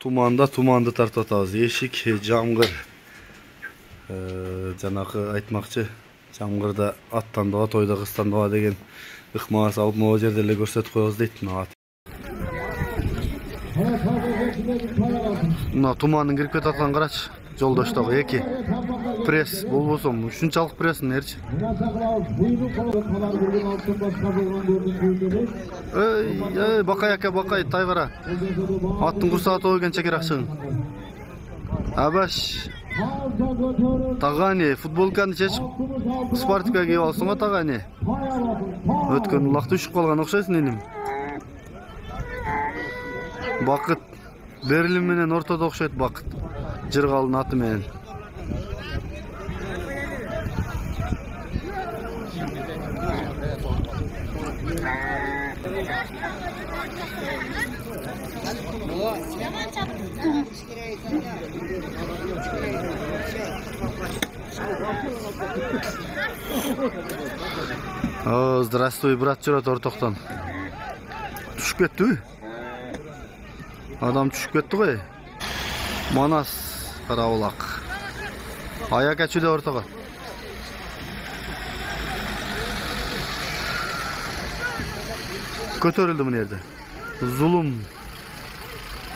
Туманды тартып атабыз. Эшик, жамгыр. Жанакы айтмакчы, жамгырда аттандыга, тойда кыстандыга деген ыкма салып, могу жерде эле көрсөтүп коебуз дейт. Мына тумандын кирип кетип атканын карачы. Жолдоштогу эки пресс болбосо ушунчалык прессин эрчи. Эй, бакай ака, бакай, тайгара. Аттын курсагы тоо экенче керек чыгың. Абаш. Тагани, футболканы чечип, спортивка кийип алсыңбы тагани? Өткөн улакта үшүп калган окшойсуң эним. Бакыт Берлин менен ортодо окшойт Бакыт. Жыргалдын аты менен. Здравствуй, брат, жүрөт ортоктон. Түшүп кеттиби? Адам түшүп кетти ғой. Манас Карабулак. Аяк ачууда ортого. Көтөрүлдү мына жерде. Зулум.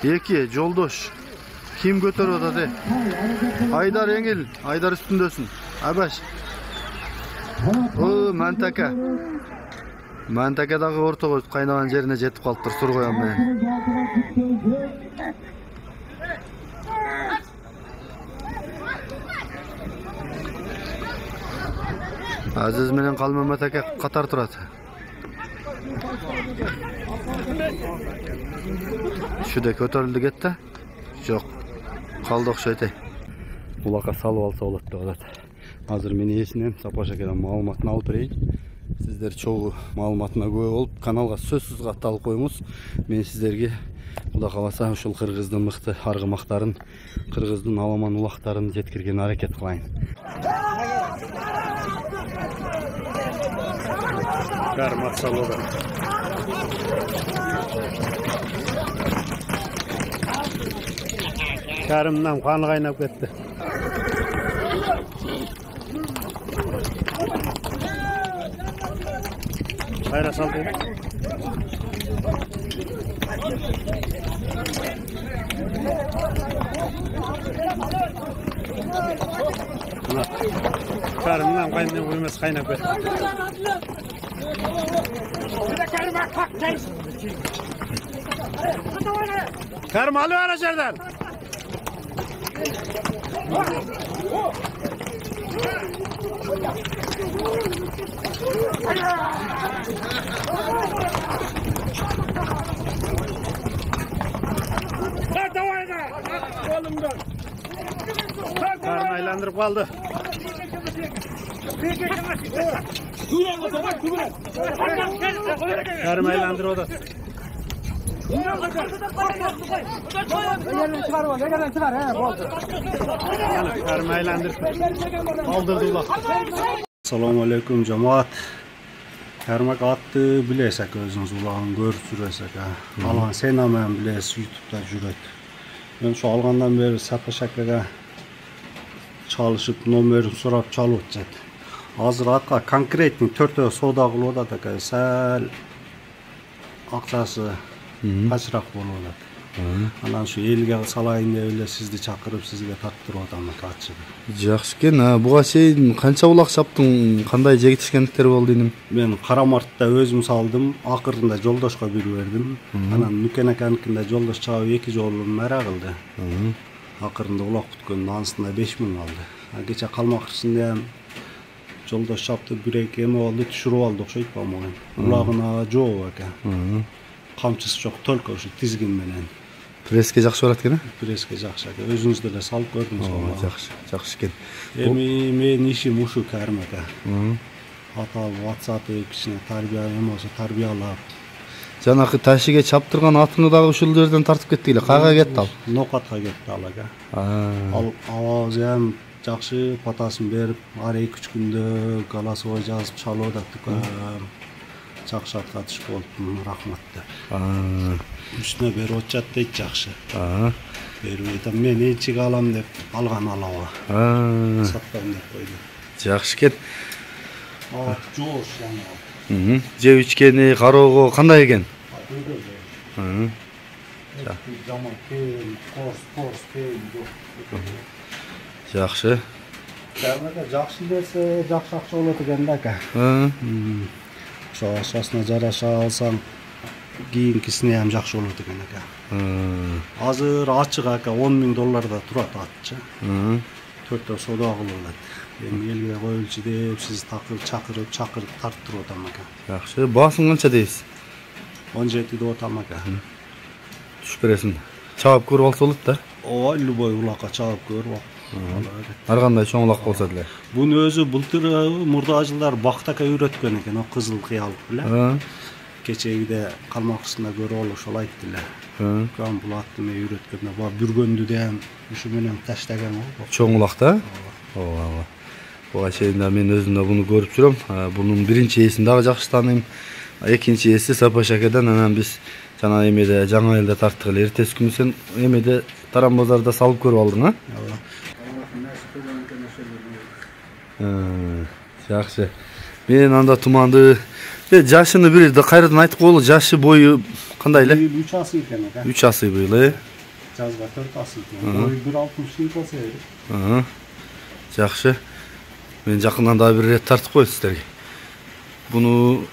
Эки жолдош. Ким көтөрүп атат? Айдар эңил, Айдар үстүндөсүн. Абаш. Мантака. Мантака дагы ортого кайнаган жерине жетип калыптыр сургоян менен. Азиз менен Калмамат ака катар турат. Шуде көтөрүлдү кетти? Жок. Калды окшойт. Булакка салып алса болот деп атат. Азыр мен ээсинен Сапаш акадан маалыматын алып берейин. Сиздер чогуу маалыматына күбө болуп, каналга сөзсүз катталып коюңуз. Мен сиздерге Кудай кааласа ушул кыргыздын мыкты аргымактарын, кыргыздын аламан улактарын жеткирген аракет кылайын. Кармак салуда. Карымдан каны кайнап кетти. Кайра салды. Karımdan kaynayan koymaz kaynak ver. Karım alıyor araçlardan. Karım aylandırıp kaldı. Karım aylandır o da. Karım aylandır. Aldırdılar. Assalamu alaikum cemaat. Karmak attı bilesek özünüz ulağın görüp süresek. Algan sen hemen bilesiz YouTube'da jüret. Ben şu algandan beri Sapaşaka'da çalışıp numarini sorap çalıp jet. Hazır atqa konkretni 4 soda kılıp da sel akçası kaçrak bolup. Anan şu elge salayın dep эле sizdi çakırıp sizge tattırıp atamın kaçı. Жақсы екен. Буга чейин канча улак чаптың, кандай жегитишкендиктер болду иним? Мен Карамартта өзүм салдым, акырында жолдошко берип бердим. Анан Нүкен аканыкында жолдош чагып 2 жолу мара кылды. Акырында улак бүткөндүн ансында 5000 алды. Кече Калмакырчында жолдош чапты 1-2 эме болду, түшүрүп алды окшойт по-моему. Улагына жооп ака. Камчысы жок, только ушу тизгин менен. Преске жакшы барат экен, Преске жакшы ака. Өзүңүз деле салып көрдүңүз го. Жакшы экен. Эми менин ишим ушу Карим ака. Аталып WhatsApp кичине тарбия эмосы тарбиялап. Жанакы ташиге чаптырган атыңы дагы ушул жерден тартып кетти эле. Кайга кетти ал? Нокатка кетти ал ака. Ал авабыз эм жакшы, патасын берип, ар 2-3 күндө голосовой жазып чалып атат. Жакшы атка түшүп болуптун, рахмат деп. Үстүнө берип атат дейт жакшы. Bermeydi. Men elçiga alam dep algan alaba. Satpam dep koydu. Жақсы екен. Жош жаңа. Жеп ішкені, қарауғы қандай екен? Жаман пен, қорс пен жоқ. Жақсы. Жаңағы жақсы берсе, жақсы ақша болады екен да ка. Ошо ашасына жараша алсаң, кийинкисине ham жакшы болот экен ака. Азыр ачык ака $10,000 турат атчы. 4 соода кылып алат. Эми элге коелчу деп сиз чакырып тарттырып атам ака. Жакшы. Баасын канча дейсиз? 17 деп атам ака. Түшүп бересиң. Чабып көрүп алса болот да. Ооба, любой улакка чабып көрүп ал. Ар кандай чоң улак болсо деле. Буну өзү былтыр мурда жылдар бактака үйрөткөн экен, о кызыл кыялык беле. Кечегиде калмакчысында көрүп алып ошол айтты эле. Кам бул атты мен үйрөткөндө ба бүргөндү дем ушу менен таштаган го. Чоң улак да? Ооба. Буга чейин мен өзүм да буну көрүп жүрөм. Бунун биринчи ээсин дагы жакшы тааныйм. Экинчи ээси Сапаш акадан, анан биз жана эмеде жаңы элде тарттык эле. Эртеси күнү сен эмеде Таран базарда салып көрүп алдың, а? Жакшы. Мен анда туманды жашыны бир кайрадан айтып коелу. Жашы бою кандай эле? 3 асый экен ака. 3 асый быйыл, Жазга 4 асый экен. Бою 1.60 болсо керек. Жакшы. Мен жакындан да бир рет тартып коет сиздерге. Буну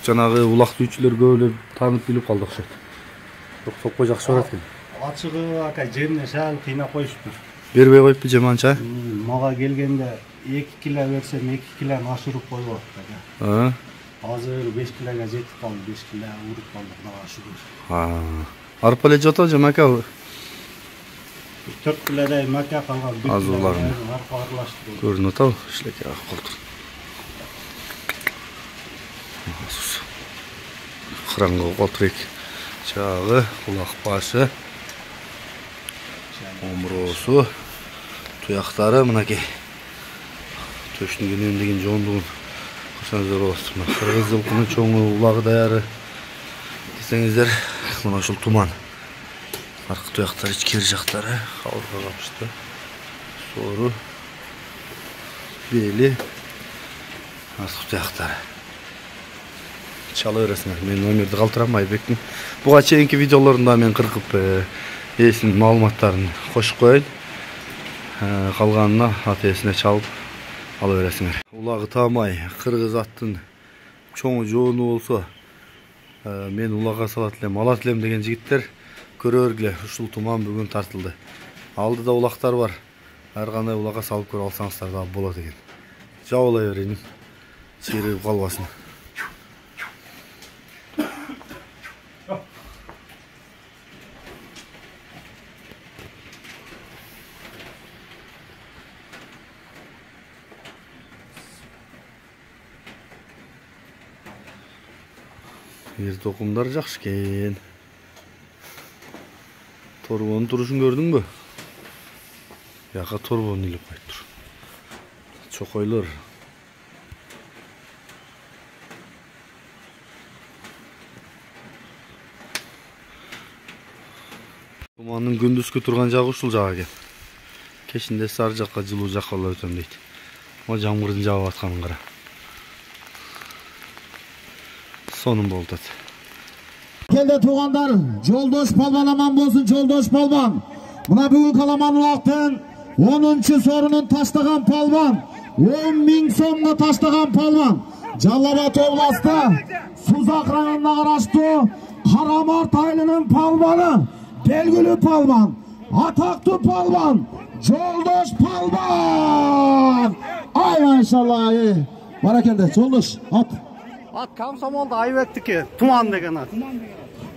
жанагы улак сүйүүчүлөр көп эле таанып билип калды окшойт. Сопко жакшы барат экен. Ачыгы ака жерине шал кыйнап коюштур. Бербей коюппу жаманча? Мага келгенде 2 кило берсем 2 килоны ашырып коюп атты. Азыр 5 килога жетип калды, 5 кило уруп калдык мага ашырып. Арпа эле жото жамака. 4 килодай мака калган. Азууларын арпа аралаштырып. Көрүнүп атабы? Иштеке колтур. Кыраңгы колтур эки. Чагы, улак башы. Омуросу, туяктары мынакей. Төштүн кенендигин жондугун көрсөңүздөр болот. Мына кыргыз жылкынын чоңу улагы даяры десеңиздер, мына ушул туман. Аркы туяктары, ичкери жактары кабырга капышты. Сору, бели, аркы туяктары. Чала бересиңер. Мен номерди калтырам Айбектин. Буга чейинки видеолорунда мен кыркып ээсинин маалыматтарын кошуп коеюн. Калганына ат ээсине чалып ала бересиңер. Улагы таамай кыргыз аттын чоңу жоону болсо, мен улага салат элем, алат элем деген жигиттер көрө бергиле. Ушул туман бүгүн тартылды. Алдыда улактар бар. Ар кандай улага салып көрүп алсаңыздар да болот экен. Жабылай берейин. Чыйрып калбасын. Ер токумдар жакшы экен. Торбонун турушун көрдүңбү? Яка торбон илип коюптур. Чокойлор. Тумандын күндүзгү турган жагы ушул жак экен. Кечинде сар жакка, жылуу жакка эле өтөм дейт. Мо жамгырдын жаап атканын кара. Sonun boltat. Келде туғандар, Жолдош Палван аман болсын, Жолдош Палван. Мына бүгін Каламан улактын 10-чы сорунун таштаган палван, 10.000 сомго таштаган палван. Жалал-Абад областы Сузак районуна караштуу Карамарт айылынын палваны, белгилүү палван, атактуу палван, Жолдош Палван. Ай машалла, баракелде, Жолдош, ат. Ат Комсомолдо Айбектики, Туман деген ат.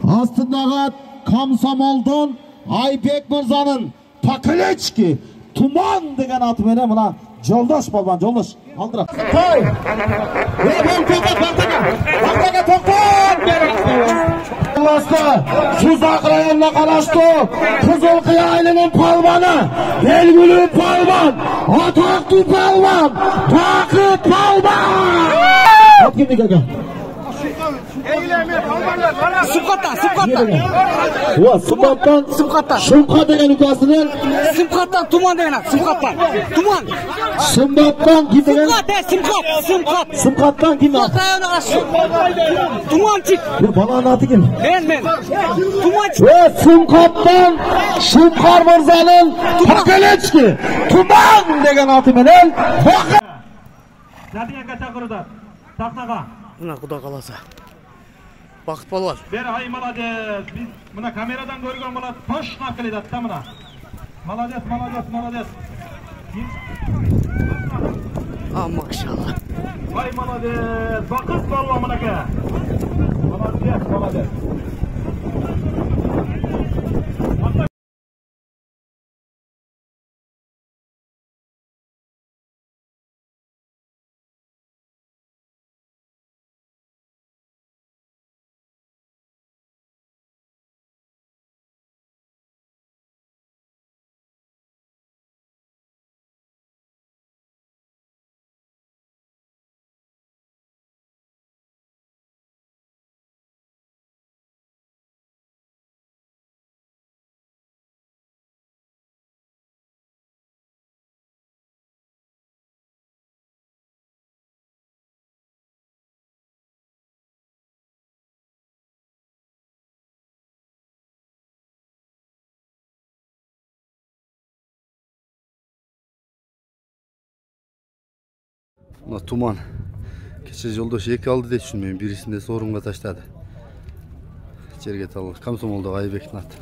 Астындагы ат Комсомолдун Айбек мырзанын Поколечки Туман деген аты менен мына Жолдош Палван, Жолдош алдыра. Той! Бактага токтоп берет. Сузак районуна караштуу Кызыл Кыя айылынын палваны, белгилүү палван, атактуу палван, Бакыт Палван. Ат кимдики ака? Sımkattan. Şumka degen ükasının. Sımkattan tuman degen at. Sımkattan. Tuman. Sımkattan kim degen? Sımkat. Sımkattan kim at? Tuman çık. Bana anlatı kim? Ben. Tuman çık. Ve Sımkattan Şumkar Mirza'nın Pakaleçki Tuman degen atı menen. Nadiye kaçakırıda. Taknaga. Buna kuda kalasa. Bakıt balvar. Ber ay malades. Biz buna kameradan görgen bolat. Toş nakil edat ta buna. Malades. Maşallah. Ay malades. Bakıt balva bunake. Malades. Mına tuman. Keçe joldoş eki aldı de düşünmeyeyim. Birisinde sorunga taşladı. Jerget alır. Komsomolda Aybek nat.